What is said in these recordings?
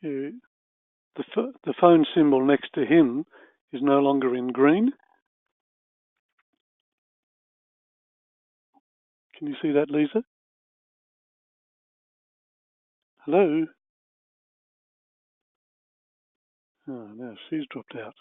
Yeah, the phone symbol next to him is no longer in green. Can you see that, Lisa? Hello? Oh, no, she's dropped out.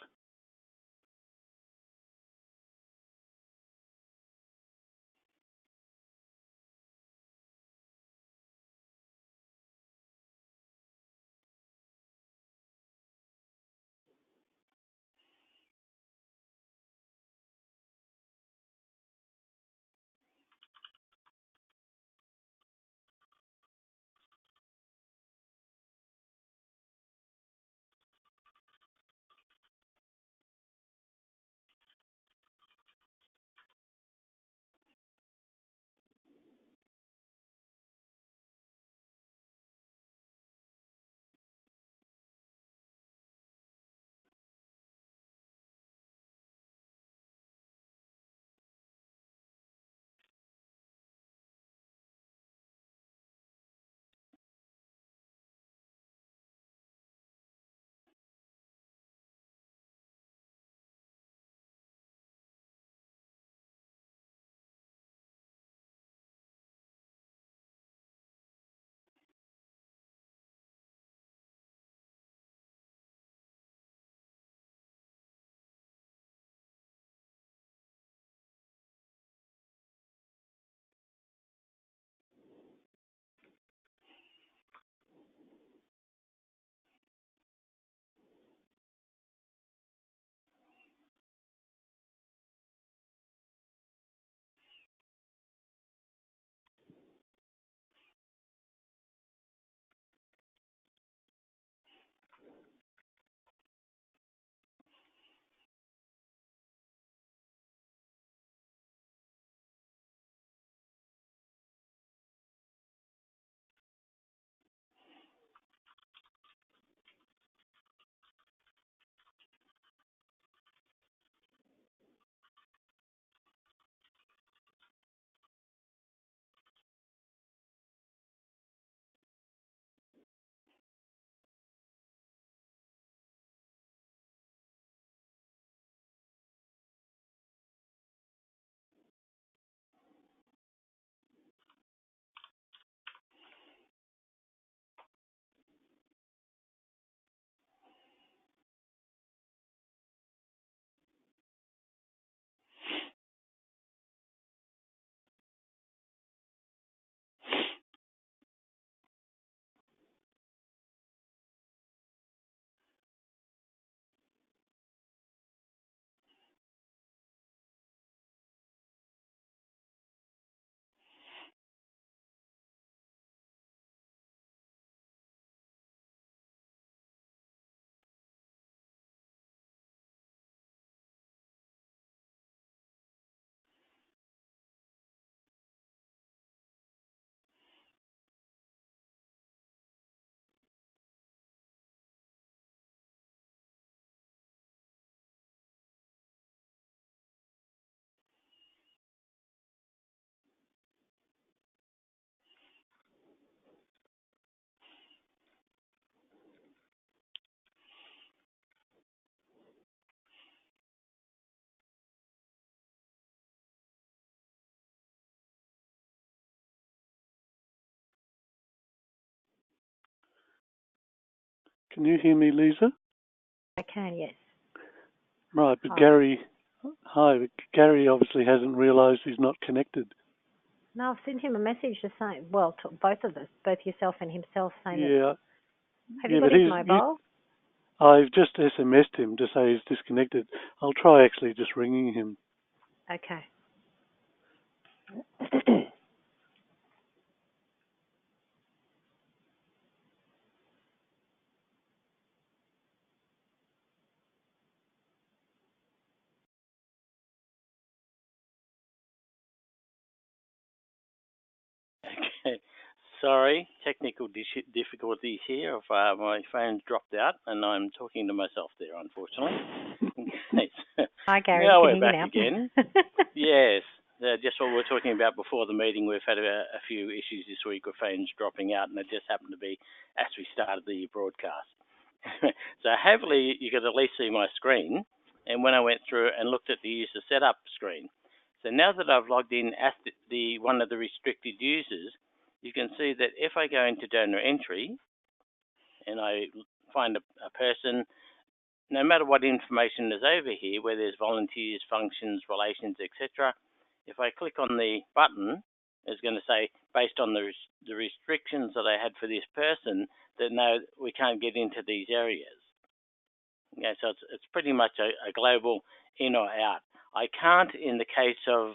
Can you hear me, Lisa? I can, yes. Right, but Hi. but Gary obviously hasn't realised he's not connected. No, I've sent him a message to say, well, to both of us, both yourself and himself, saying that. Yeah, Have you yeah, got but his mobile? I've just SMS'd him to say he's disconnected. I'll try actually just ringing him. Okay. Okay. Sorry, technical difficulties here. My phone's dropped out and I'm talking to myself there, unfortunately. Okay. Hi, Gary. Now You can we're hear me back now. again. Yes. just what we were talking about before the meeting. We've had a few issues this week with phones dropping out, and it just happened to be as we started the broadcast. So hopefully you could at least see my screen, and when I went through and looked at the user setup screen. So now that I've logged in as one of the restricted users, you can see that if I go into donor entry and I find a person, no matter what information is over here, where there's volunteers, functions, relations, etc., if I click on the button, it's going to say, based on the restrictions that I had for this person, that no, we can't get into these areas. Okay, so it's pretty much a global in or out. I can't, in the case of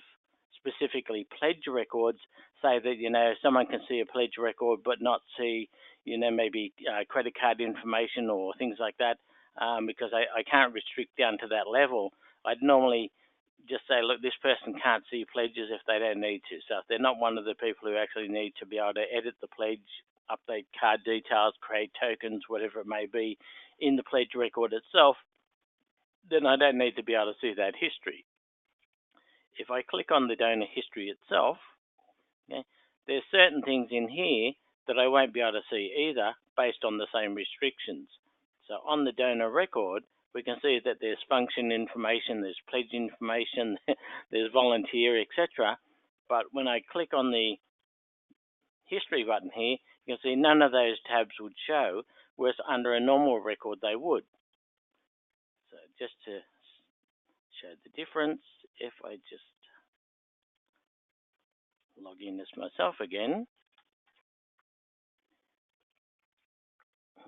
specifically pledge records, say that, someone can see a pledge record but not see, maybe credit card information or things like that, because I can't restrict down to that level. I'd normally just say, look, this person can't see pledges if they don't need to. So if they're not one of the people who actually need to be able to edit the pledge, update card details, create tokens, whatever it may be, in the pledge record itself, then I don't need to be able to see that history. If I click on the donor history itself, okay, there's certain things in here that I won't be able to see either based on the same restrictions. So on the donor record, we can see that there's function information, there's pledge information, there's volunteer, etc. But when I click on the history button here, you can see none of those tabs would show, whereas under a normal record they would. So just to show the difference, if I just log in as myself again,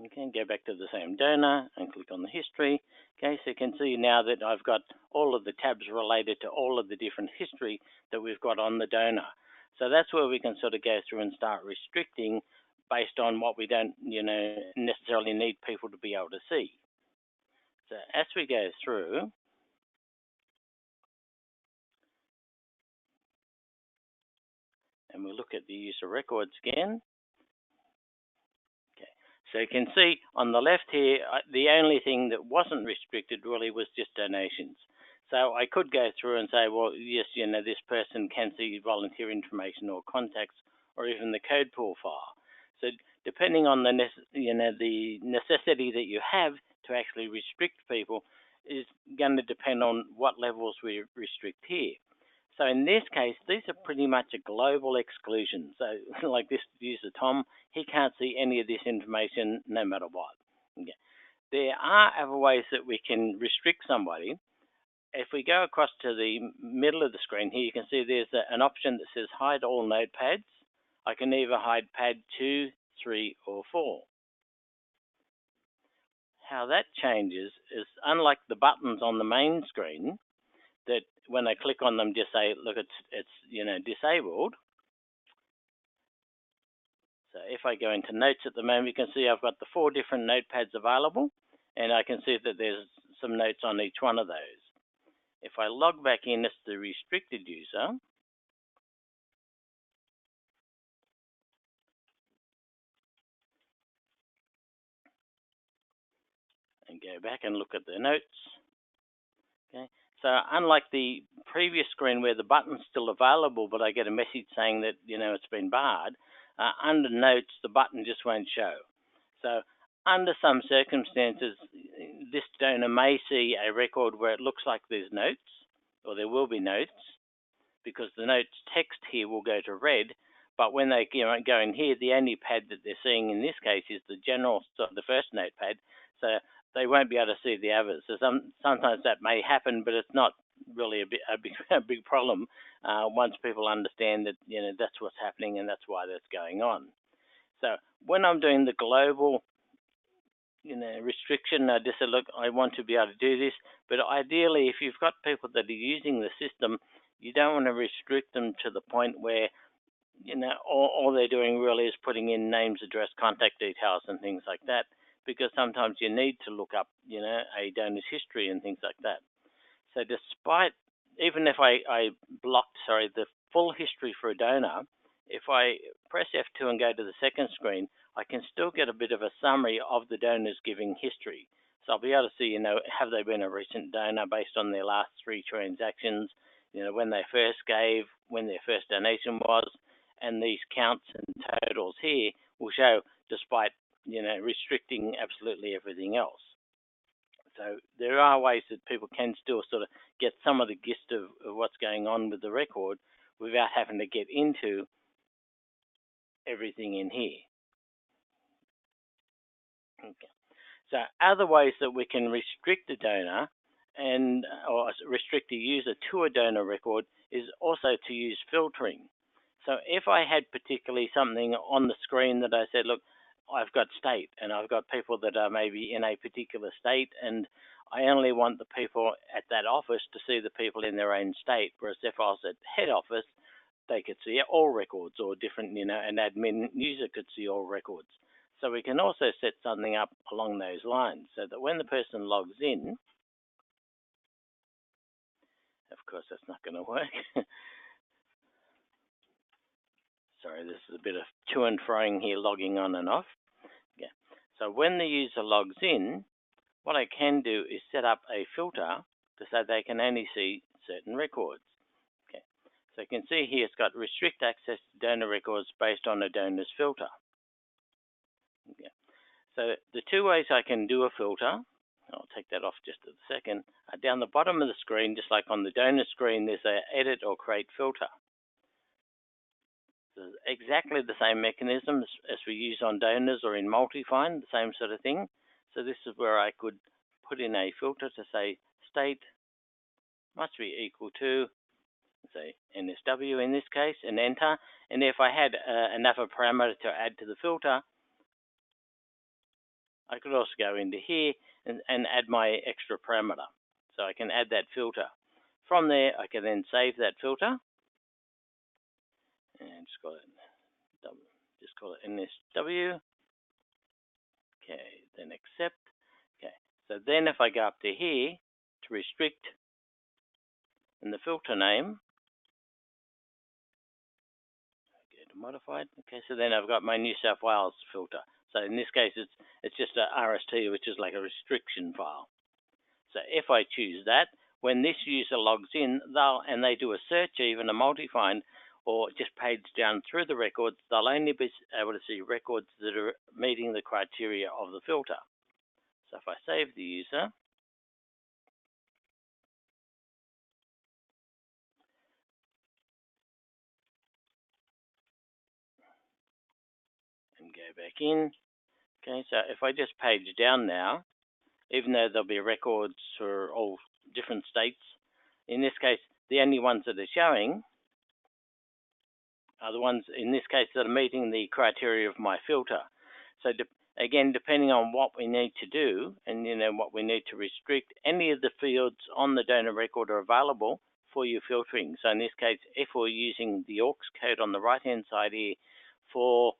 you can go back to the same donor and click on the history. Okay, so you can see now that I've got all of the tabs related to all of the different history that we've got on the donor. So that's where we can sort of go through and start restricting based on what we don't, necessarily need people to be able to see. So as we go through, and we look at the user records again, so you can see on the left here, the only thing that wasn't restricted really was just donations. So I could go through and say, well, yes, this person can see volunteer information or contacts or even the code pool file. So depending on the necessity that you have to actually restrict people is going to depend on what levels we restrict here. So in this case, these are pretty much a global exclusion. So like this user, Tom, he can't see any of this information no matter what. Okay. There are other ways that we can restrict somebody. If we go across to the middle of the screen here, you can see there's an option that says hide all notepads. I can either hide pad 2, 3, or 4. How that changes is, unlike the buttons on the main screen, that when I click on them just say, look, it's disabled. So if I go into notes at the moment, you can see I've got the 4 different notepads available, and I can see that there's some notes on each one of those. If I log back in as the restricted user, and go back and look at the notes, okay. So unlike the previous screen where the button's still available, but I get a message saying that, it's been barred, under notes, the button just won't show. So under some circumstances, this donor may see a record where it looks like there's notes, or there will be notes, because the notes text here will go to red, but when they go in here, the only pad that they're seeing in this case is the general, the first notepad, so they won't be able to see the others. So sometimes that may happen, but it's not really a big problem once people understand that that's what's happening and that's why that's going on. So when I'm doing the global restriction, I just said, look, I want to be able to do this, but ideally, if you've got people that are using the system, you don't want to restrict them to the point where all they're doing really is putting in names, address, contact details, and things like that, because sometimes you need to look up, a donor's history and things like that. So despite, even if I blocked, the full history for a donor, if I press F2 and go to the second screen, I can still get a bit of a summary of the donor's giving history. So I'll be able to see, have they been a recent donor based on their last 3 transactions? when they first gave, when their first donation was, and these counts and totals here will show despite, restricting absolutely everything else. So there are ways that people can still sort of get some of the gist of what's going on with the record without having to get into everything in here. Okay. So other ways that we can restrict a donor or restrict a user to a donor record is also to use filtering. So if I had particularly something on the screen that I said, look, I've got state and I've got people that are maybe in a particular state, and I only want the people at that office to see the people in their own state, whereas if I was at head office, they could see all records, or different, an admin user could see all records. So we can also set something up along those lines so that when the person logs in, of course that's not going to work. Sorry, this is a bit of to and froing here, logging on and off. Okay. So when the user logs in, what I can do is set up a filter to say they can only see certain records. Okay. So you can see here it's got restrict access to donor records based on a donor's filter. Okay. So the two ways I can do a filter, I'll take that off just a second, down the bottom of the screen, just like on the donor screen, there's a edit or create filter. So exactly the same mechanism as we use on donors or in multi-find, the same sort of thing. So this is where I could put in a filter to say state must be equal to, say, NSW in this case, and enter. And if I had another parameter to add to the filter, I could also go into here and add my extra parameter. So I can add that filter. From there, I can then save that filter and just call it NSW. Okay, then accept. Okay, so then if I go up to here to restrict in the filter name, okay, to modified. Okay, so then I've got my New South Wales filter. So in this case, it's just a RST, which is like a restriction file. So if I choose that, when this user logs in, and they do a search, even a multi-find, or just page down through the records, they'll only be able to see records that are meeting the criteria of the filter. So if I save the user, and go back in, okay, so if I just page down now, even though there'll be records for all different states, in this case, the only ones that are showing are the ones, in this case, that are meeting the criteria of my filter. So again, depending on what we need to do and what we need to restrict, any of the fields on the donor record are available for your filtering. So in this case, if we're using the aux code on the right-hand side here for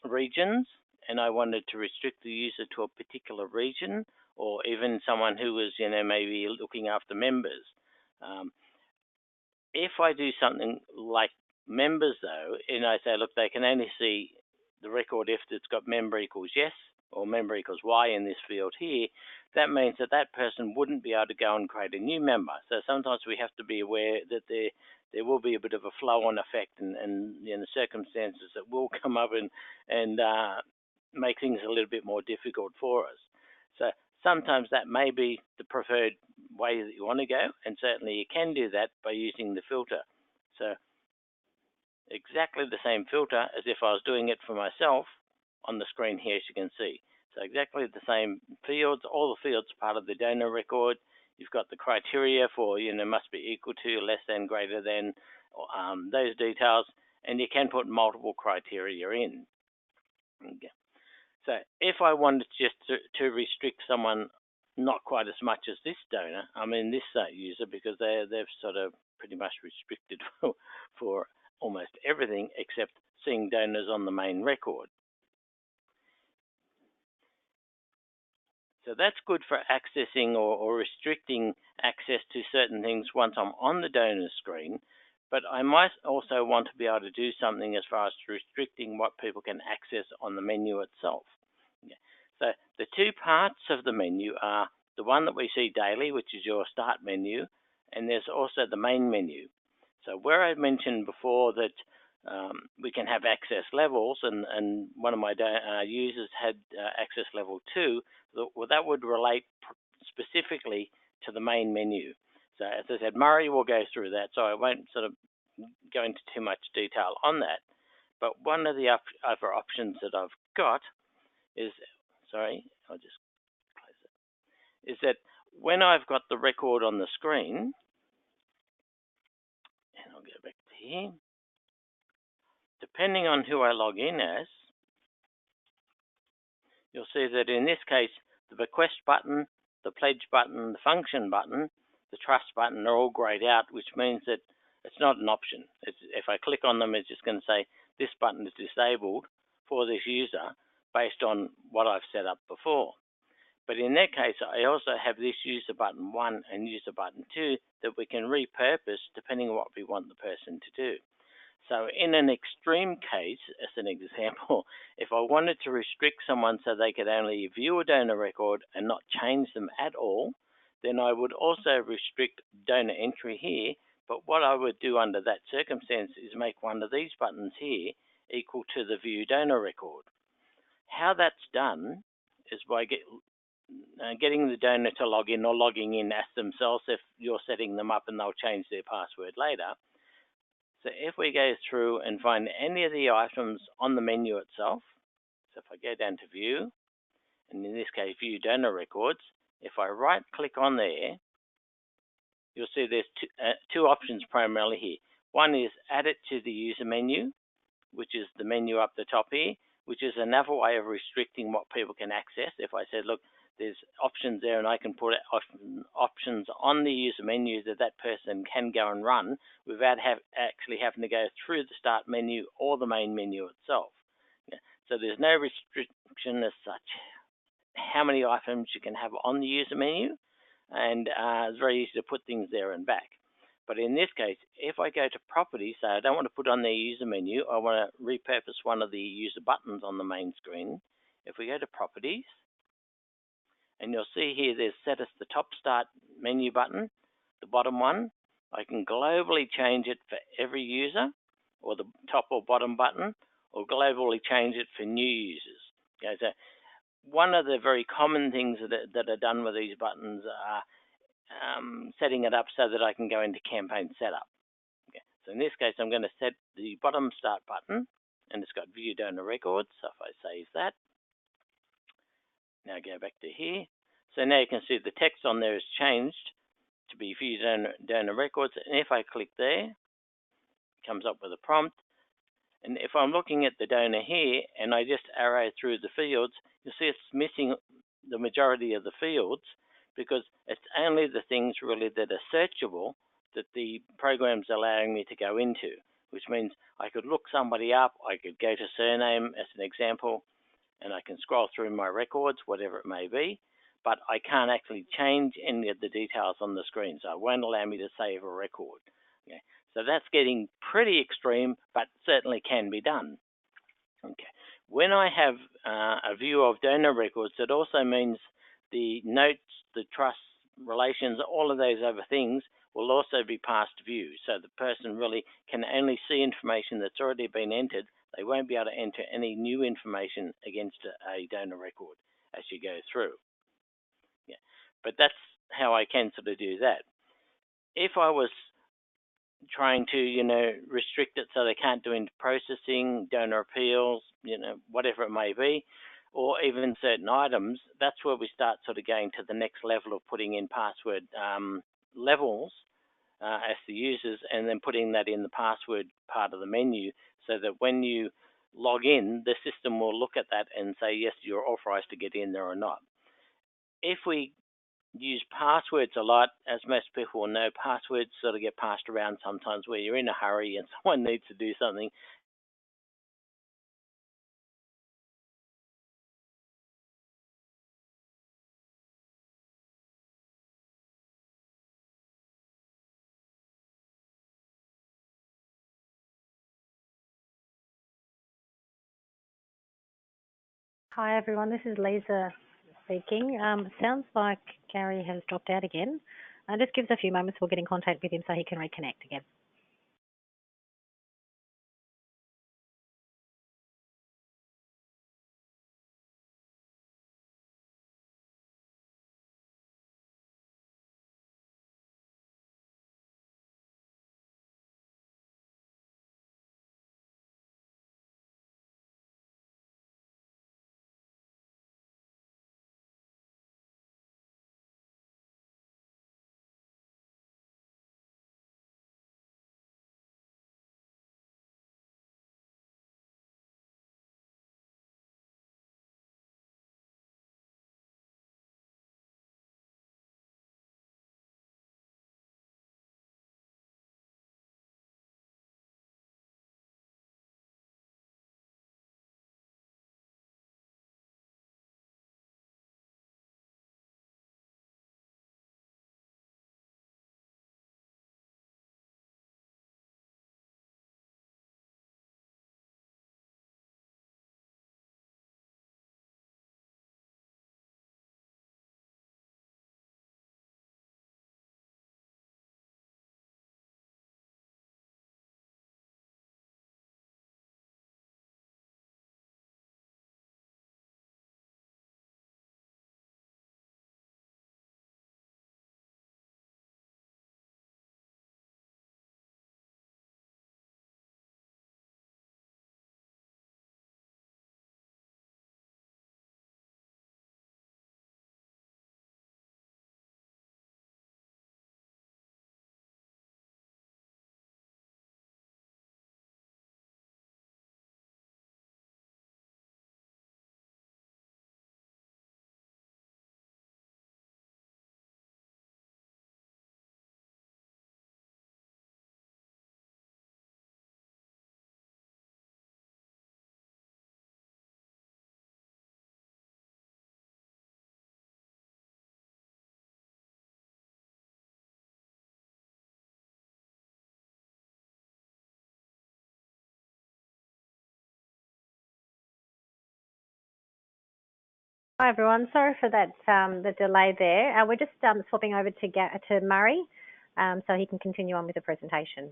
regions, and I wanted to restrict the user to a particular region, or even someone who was, maybe looking after members. If I do something like members, though, and I say, look, they can only see the record if it's got member equals yes or member equals Y in this field here, that means that that person wouldn't be able to go and create a new member. So sometimes we have to be aware that there will be a bit of a flow-on effect and circumstances that will come up and make things a little bit more difficult for us. So sometimes that may be the preferred way that you want to go, and certainly you can do that by using the filter. So exactly the same filter as if I was doing it for myself on the screen here, as you can see. So exactly the same fields, all the fields are part of the donor record. You've got the criteria for, must be equal to, less than, greater than, those details, and you can put multiple criteria in. Okay. So if I wanted just to restrict someone not quite as much as this donor, this user, because they've sort of pretty much restricted for almost everything except seeing donors on the main record. So that's good for accessing or restricting access to certain things once I'm on the donor screen, but I might also want to be able to do something as far as restricting what people can access on the menu itself. Okay. So the two parts of the menu are the one that we see daily, which is your start menu, and there's also the main menu. So where I mentioned before that we can have access levels, and one of my users had access level 2, well, that would relate specifically to the main menu. So as I said, Murray will go through that, so I won't sort of go into too much detail on that. But one of the other options that I've got is, sorry, I'll just close it, is that when I've got the record on the screen, and I'll go back to here, depending on who I log in as, you'll see that in this case, the request button, the pledge button, the function button, the trust button are all grayed out, which means that it's not an option. If I click on them, it's just going to say this button is disabled for this user based on what I've set up before. But in that case, I also have this user button 1 and user button 2 that we can repurpose depending on what we want the person to do. So in an extreme case, as an example, if I wanted to restrict someone so they could only view a donor record and not change them at all, then I would also restrict donor entry here. But what I would do under that circumstance is make one of these buttons here equal to the view donor record. How that's done is by getting the donor to log in or logging in as themselves if you're setting them up and they'll change their password later. So if we go through and find any of the items on the menu itself, so if I go down to view, and in this case view donor records, if I right click on there, you'll see there's two options primarily here. One is add it to the user menu, which is the menu up the top here, which is another way of restricting what people can access. If I said, look, there's options there and I can put options on the user menu that person can go and run without actually having to go through the start menu or the main menu itself. So there's no restriction as such how many items you can have on the user menu, and it's very easy to put things there and back. But in this case, if I go to properties, so I don't want to put on the user menu, I want to repurpose one of the user buttons on the main screen. If we go to properties, and you'll see here there's set as the top start menu button, the bottom one. I can globally change it for every user, or the top or bottom button, or globally change it for new users. Okay, so one of the very common things that are done with these buttons are setting it up so that I can go into campaign setup. Okay, so in this case, I'm going to set the bottom start button, and it's got view donor records. So if I save that, now go back to here. So now you can see the text on there has changed to be view donor records. And if I click there, it comes up with a prompt. And if I'm looking at the donor here and I just arrow through the fields, you'll see it's missing the majority of the fields because it's only the things really that are searchable that the program's allowing me to go into, which means I could look somebody up, I could go to surname as an example, and I can scroll through my records, whatever it may be, but I can't actually change any of the details on the screen, so it won't allow me to save a record. Okay. So that's getting pretty extreme, but certainly can be done. Okay. When I have a view of donor records, it also means the notes, the trust relations, all of those other things will also be past view. So the person really can only see information that's already been entered. They won't be able to enter any new information against a donor record as you go through. Yeah. But that's how I can sort of do that. If I was trying to, restrict it so they can't do into processing, donor appeals, whatever it may be, or even certain items, that's where we start sort of going to the next level of putting in password levels as the users, and then putting that in the password part of the menu so that when you log in, the system will look at that and say, yes, you're authorized to get in there or not. If we use passwords a lot, as most people will know, passwords sort of get passed around sometimes where you're in a hurry and someone needs to do something. Hi everyone, this is Lisa speaking. Sounds like Gary has dropped out again. Just give us a few moments. We'll get in contact with him so he can reconnect again. Hi, everyone. Sorry for that, the delay there. We're just swapping over to Murray so he can continue on with the presentation.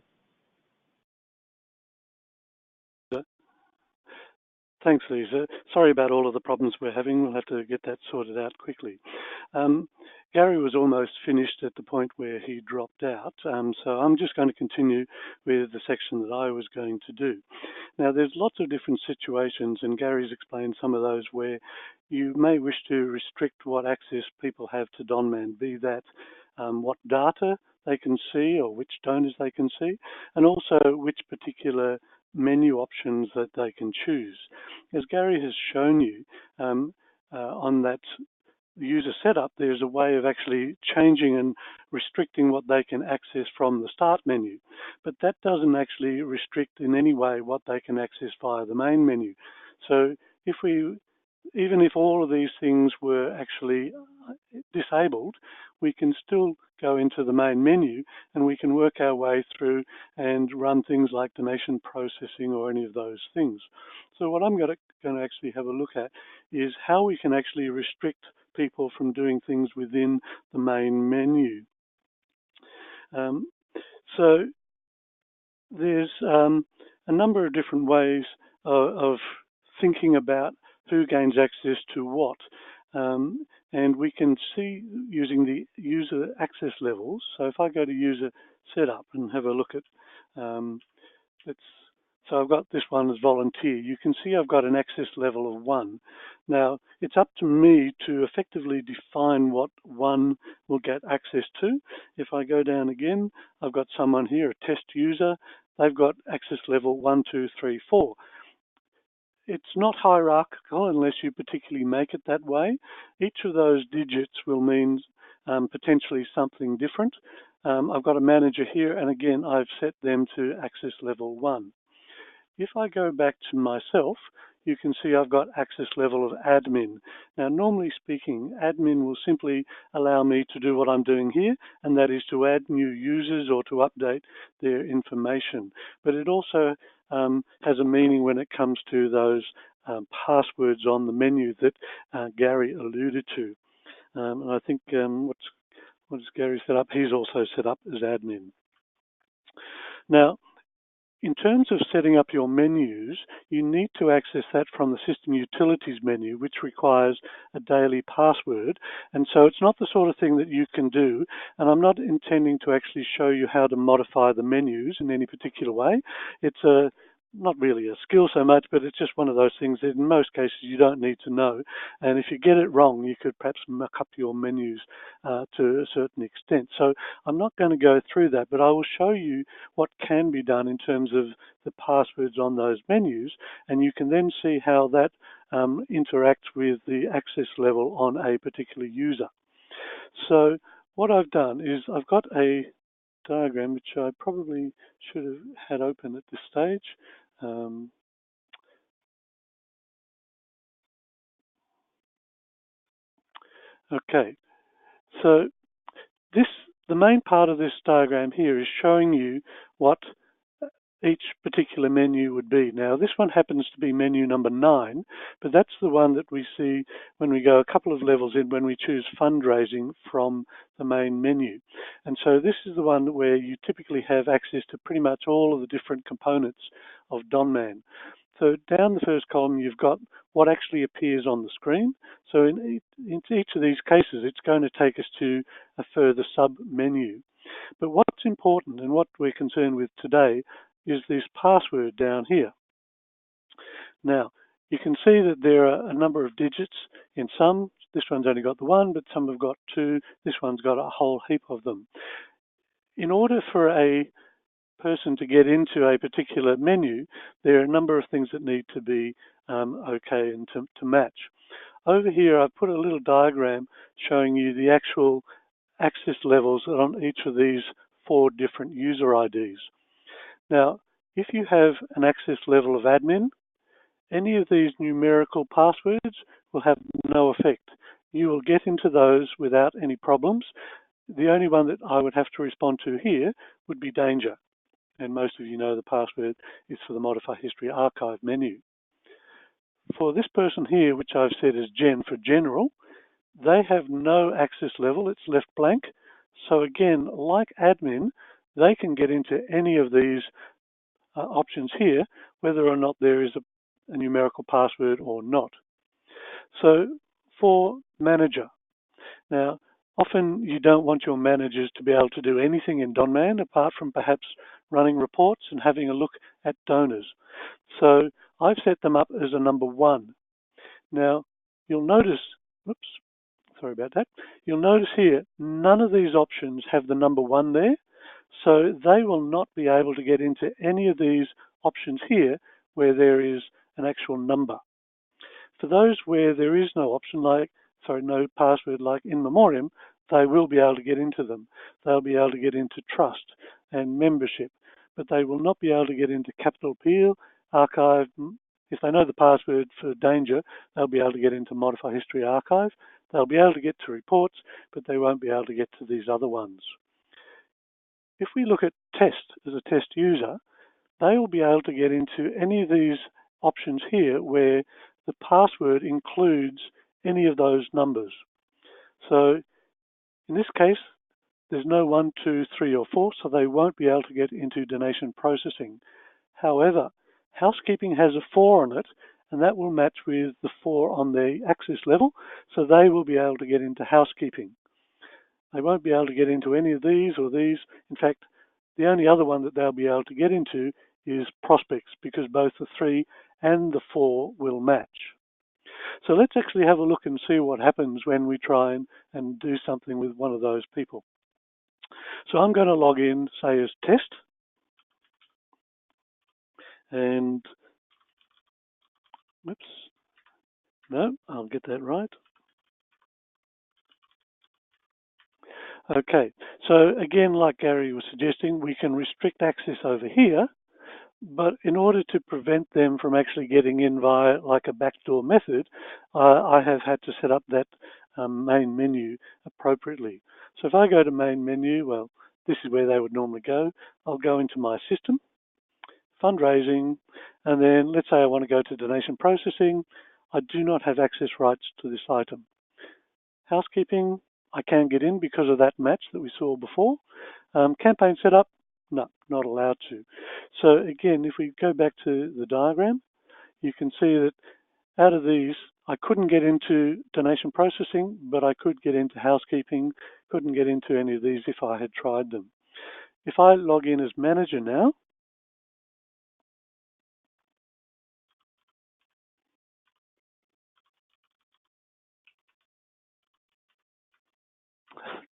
Thanks, Lisa. Sorry about all of the problems we're having. We'll have to get that sorted out quickly. Gary was almost finished at the point where he dropped out, so I'm just going to continue with the section that I was going to do. Now, there's lots of different situations, and Gary's explained some of those where you may wish to restrict what access people have to Donman, be that what data they can see or which donors they can see, and also which particular menu options that they can choose. As Gary has shown you on that user setup, there's a way of actually changing and restricting what they can access from the start menu. But that doesn't actually restrict in any way what they can access via the main menu. So even if all of these things were actually disabled, we can still go into the main menu and we can work our way through and run things like donation processing or any of those things. So what I'm going to actually have a look at is how we can actually restrict people from doing things within the main menu. So there's a number of different ways of thinking about who gains access to what. And we can see using the user access levels. So if I go to user setup and have a look at, so I've got this one as volunteer. You can see I've got an access level of 1. Now, it's up to me to effectively define what 1 will get access to. If I go down again, I've got someone here, a test user. They've got access level 1, 2, 3, 4. It's not hierarchical unless you particularly make it that way. Each of those digits will mean potentially something different. I've got a manager here, and again, I've set them to access level 1. If I go back to myself, you can see I've got access level of admin. Now, normally speaking, admin will simply allow me to do what I'm doing here, and that is to add new users or to update their information. But it also has a meaning when it comes to those passwords on the menu that Gary alluded to. And I think what does Gary set up? He's also set up as admin. Now, in terms of setting up your menus, you need to access that from the System Utilities menu, which requires a daily password. And so it's not the sort of thing that you can do. And I'm not intending to actually show you how to modify the menus in any particular way. It's not really a skill so much, but it's just one of those things that in most cases you don't need to know. And if you get it wrong, you could perhaps muck up your menus to a certain extent. So I'm not going to go through that, but I will show you what can be done in terms of the passwords on those menus, and you can then see how that interacts with the access level on a particular user. So what I've done is I've got a diagram which I probably should have had open at this stage. Okay, so the main part of this diagram here is showing you what each particular menu would be. Now, this one happens to be menu number 9, but that's the one that we see when we go a couple of levels in when we choose fundraising from the main menu. And so this is the one where you typically have access to pretty much all of the different components of Donman. So down the first column, you've got what actually appears on the screen. So in each of these cases, it's going to take us to a further sub-menu. But what's important and what we're concerned with today is this password down here. Now, you can see that there are a number of digits in some. This one's only got the 1, but some have got 2. This one's got a whole heap of them. In order for a person to get into a particular menu, there are a number of things that need to be okay and to match. Over here, I've put a little diagram showing you the actual access levels on each of these 4 different user IDs. Now, if you have an access level of admin, any of these numerical passwords will have no effect. You will get into those without any problems. The only one that I would have to respond to here would be danger. And most of you know the password is for the Modify History Archive menu. For this person here, which I've set as Gen for general, they have no access level. It's left blank. So again, like admin, they can get into any of these options here, whether or not there is a numerical password or not. So for manager, now often you don't want your managers to be able to do anything in Donman apart from perhaps running reports and having a look at donors. So I've set them up as a number 1. Now you'll notice, oops, sorry about that. You'll notice here, none of these options have the number 1 there. So they will not be able to get into any of these options here where there is an actual number. For those where there is no option, no password like in memoriam, they will be able to get into them. They'll be able to get into trust and membership, but they will not be able to get into capital appeal, archive. If they know the password for danger, they'll be able to get into Modify History Archive. They'll be able to get to reports, but they won't be able to get to these other ones. If we look at test as a test user, they will be able to get into any of these options here where the password includes any of those numbers. So in this case, there's no 1, 2, 3, or 4, so they won't be able to get into donation processing. However, housekeeping has a 4 on it, and that will match with the 4 on the access level, so they will be able to get into housekeeping. They won't be able to get into any of these or these. In fact, the only other one that they'll be able to get into is prospects, because both the 3 and the 4 will match. So let's actually have a look and see what happens when we try and do something with one of those people. So I'm going to log in, say, as test. And, whoops, no, I'll get that right. Okay, so again, like Gary was suggesting, we can restrict access over here, but in order to prevent them from actually getting in via like a backdoor method, I have had to set up that main menu appropriately. So if I go to main menu, well, this is where they would normally go. I'll go into my system, fundraising, and then let's say I want to go to donation processing. I do not have access rights to this item. Housekeeping, I can get in because of that match that we saw before. Campaign setup, no, not allowed to. So again, if we go back to the diagram, you can see that out of these, I couldn't get into donation processing, but I could get into housekeeping, couldn't get into any of these if I had tried them. If I log in as manager now,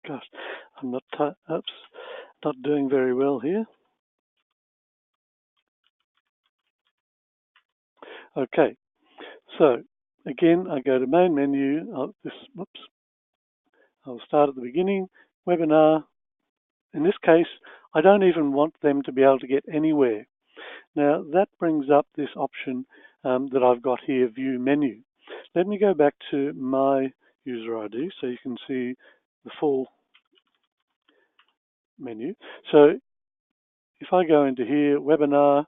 gosh, I'm not doing very well here. Okay, so again, I go to main menu. I'll start at the beginning, webinar. In this case, I don't even want them to be able to get anywhere. Now that brings up this option that I've got here, view menu. Let me go back to my user ID so you can see the full menu. So if I go into here, webinar,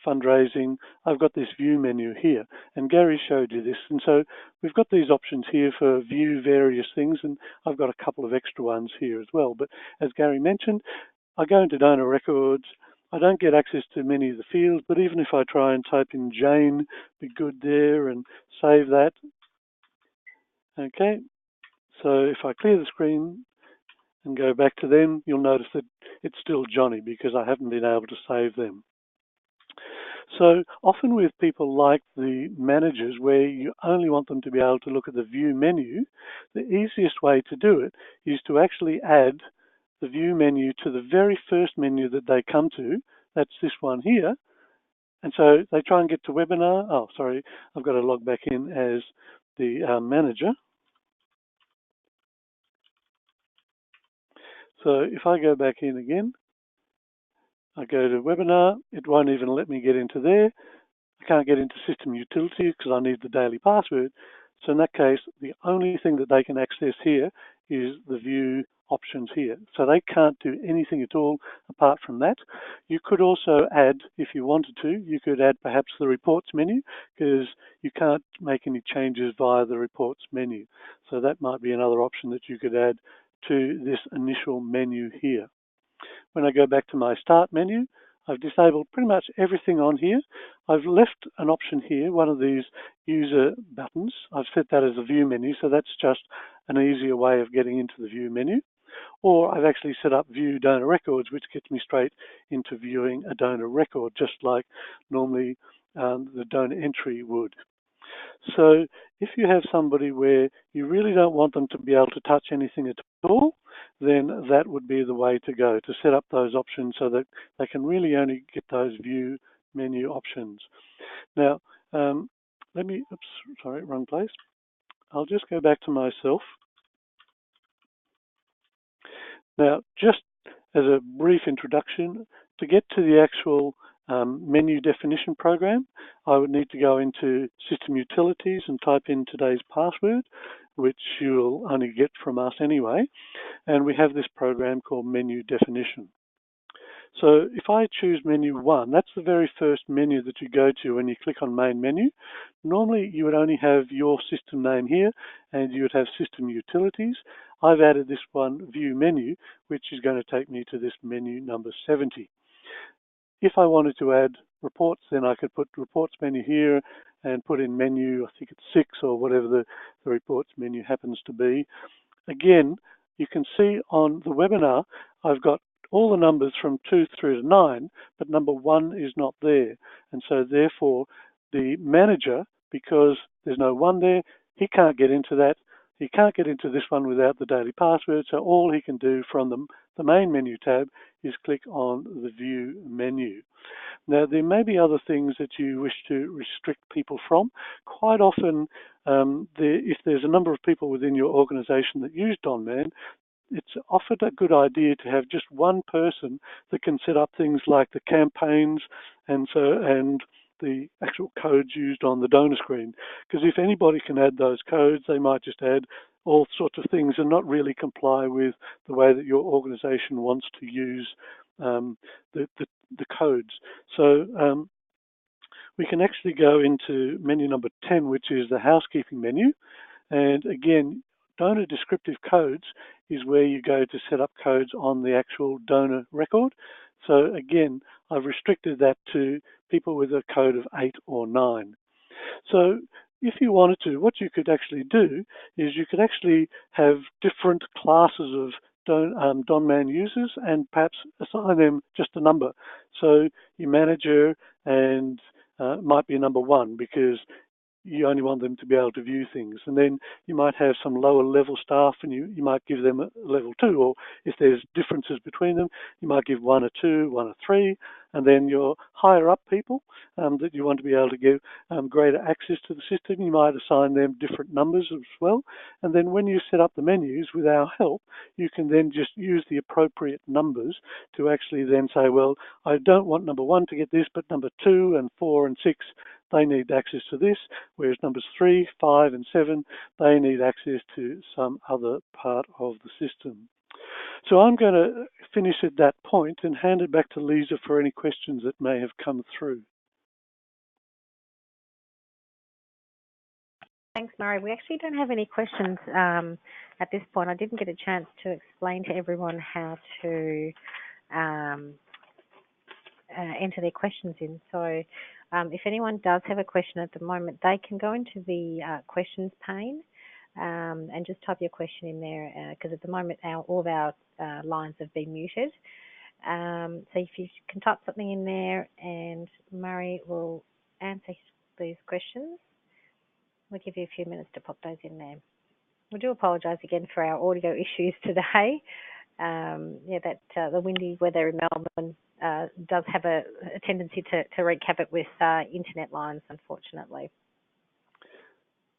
fundraising, I've got this view menu here, and Gary showed you this. And so we've got these options here for view various things, and I've got a couple of extra ones here as well. But as Gary mentioned, I go into donor records. I don't get access to many of the fields, but even if I try and type in Jane, be good there and save that. Okay, so if I clear the screen and go back to them, you'll notice that it's still Johnny because I haven't been able to save them. So often with people like the managers where you only want them to be able to look at the view menu, the easiest way to do it is to actually add the view menu to the very first menu that they come to. That's this one here. And so they try and get to webinar. Oh, sorry, I've got to log back in as the manager. So if I go back in again, I go to webinar, it won't even let me get into there. I can't get into system utilities because I need the daily password. So in that case, the only thing that they can access here is the view options here. So they can't do anything at all apart from that. You could also add, if you wanted to, you could add perhaps the reports menu because you can't make any changes via the reports menu. So that might be another option that you could add to this initial menu here. When I go back to my start menu, I've disabled pretty much everything on here. I've left an option here, one of these user buttons. I've set that as a view menu, so that's just an easier way of getting into the view menu. Or I've actually set up view donor records, which gets me straight into viewing a donor record, just like normally the donor entry would. So if you have somebody where you really don't want them to be able to touch anything at all, then that would be the way to go, to set up those options so that they can really only get those view menu options. Now, wrong place. I'll just go back to myself. Now, just as a brief introduction, to get to the actual menu definition program, I would need to go into System Utilities and type in today's password, which you'll only get from us anyway. And we have this program called Menu Definition. So if I choose menu 1, that's the very first menu that you go to when you click on main menu. Normally you would only have your system name here and you would have system utilities. I've added this one, view menu, which is going to take me to this menu number 70. If I wanted to add reports, then I could put reports menu here and put in menu, I think it's 6 or whatever the reports menu happens to be. Again, you can see on the webinar, I've got all the numbers from 2 through to 9, but number 1 is not there. And so therefore, the manager, because there's no 1 there, he can't get into that. He can't get into this one without the daily password. So all he can do from the main menu tab is click on the view menu. Now, there may be other things that you wish to restrict people from. Quite often, if there's a number of people within your organization that use Donman, it's often a good idea to have just one person that can set up things like the campaigns and the actual codes used on the donor screen. Because if anybody can add those codes, they might just add all sorts of things and not really comply with the way that your organization wants to use the codes. So we can actually go into menu number 10, which is the housekeeping menu. And again, donor descriptive codes is where you go to set up codes on the actual donor record. So again, I've restricted that to people with a code of 8 or 9. So if you wanted to, what you could actually do is you could actually have different classes of Donman users and perhaps assign them just a number. So your manager and might be a number 1 because you only want them to be able to view things. And then you might have some lower level staff and you might give them a level 2, or if there's differences between them, you might give 1 or 2, 1 or 3, and then your higher up people that you want to be able to give greater access to the system, you might assign them different numbers as well. And then when you set up the menus with our help, you can then just use the appropriate numbers to actually then say, well, I don't want number 1 to get this, but number 2 and 4 and 6, they need access to this, whereas numbers 3, 5 and 7, they need access to some other part of the system. So I'm going to finish at that point and hand it back to Lisa for any questions that may have come through. Thanks, Murray. We actually don't have any questions at this point. I didn't get a chance to explain to everyone how to enter their questions in. So if anyone does have a question at the moment, they can go into the questions pane and just type your question in there because at the moment all of our lines have been muted. So if you can type something in there and Murray will answer these questions. We'll give you a few minutes to pop those in there. We do apologise again for our audio issues today. The windy weather in Melbourne does have a tendency to wreak havoc with internet lines, unfortunately.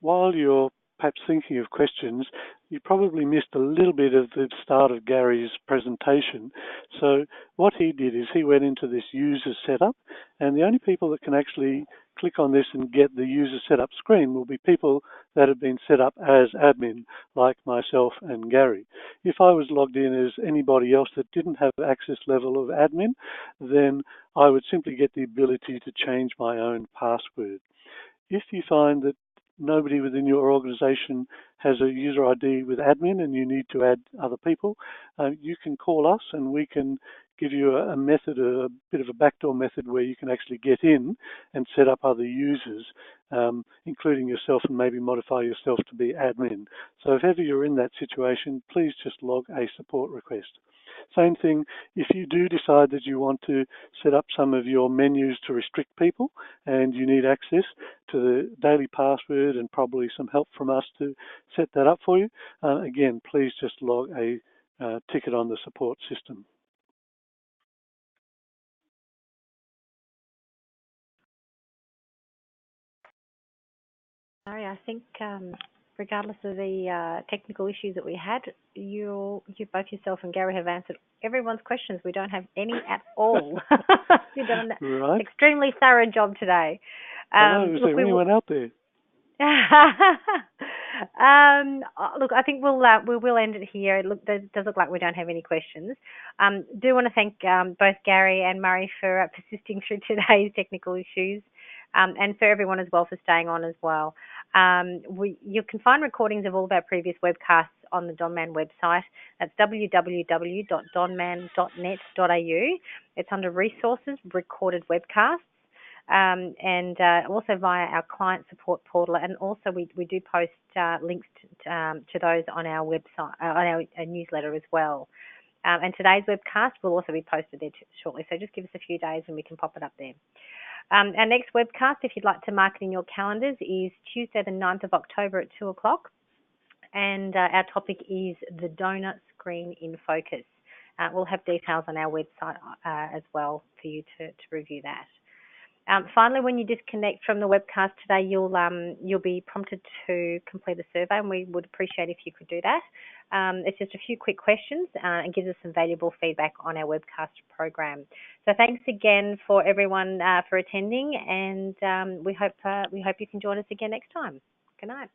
While you're perhaps thinking of questions, you probably missed a little bit of the start of Gary's presentation. So what he did is he went into this user setup, and the only people that can actually click on this and get the user setup screen will be people that have been set up as admin, like myself and Gary. If I was logged in as anybody else that didn't have access level of admin, then I would simply get the ability to change my own password. If you find that nobody within your organization has a user ID with admin and you need to add other people, you can call us and we can give you a method, a bit of a backdoor method where you can actually get in and set up other users, including yourself, and maybe modify yourself to be admin. So if ever you're in that situation, please just log a support request. Same thing, if you do decide that you want to set up some of your menus to restrict people and you need access to the daily password and probably some help from us to set that up for you, again, please just log a ticket on the support system. Sorry, I think regardless of the technical issues that we had, you both yourself and Gary have answered everyone's questions. We don't have any at all. You've done an extremely thorough job today. Is there anyone out there? Look, I think we will end it here. It does look like we don't have any questions. Do want to thank both Gary and Murray for persisting through today's technical issues, and for everyone as well for staying on as well. You can find recordings of all of our previous webcasts on the Donman website. That's www.donman.net.au. It's under Resources, Recorded Webcasts. And also via our client support portal, and also we do post links to those on our website, on our newsletter as well. And today's webcast will also be posted there shortly, so just give us a few days and we can pop it up there. Our next webcast, if you'd like to mark it in your calendars, is Tuesday the 9th of October at 2 o'clock, and our topic is the donor screen in focus. We'll have details on our website as well for you to review that. Finally, when you disconnect from the webcast today, you'll be prompted to complete a survey, and we would appreciate if you could do that. It's just a few quick questions and gives us some valuable feedback on our webcast program. So thanks again for everyone for attending, and we hope you can join us again next time. Good night.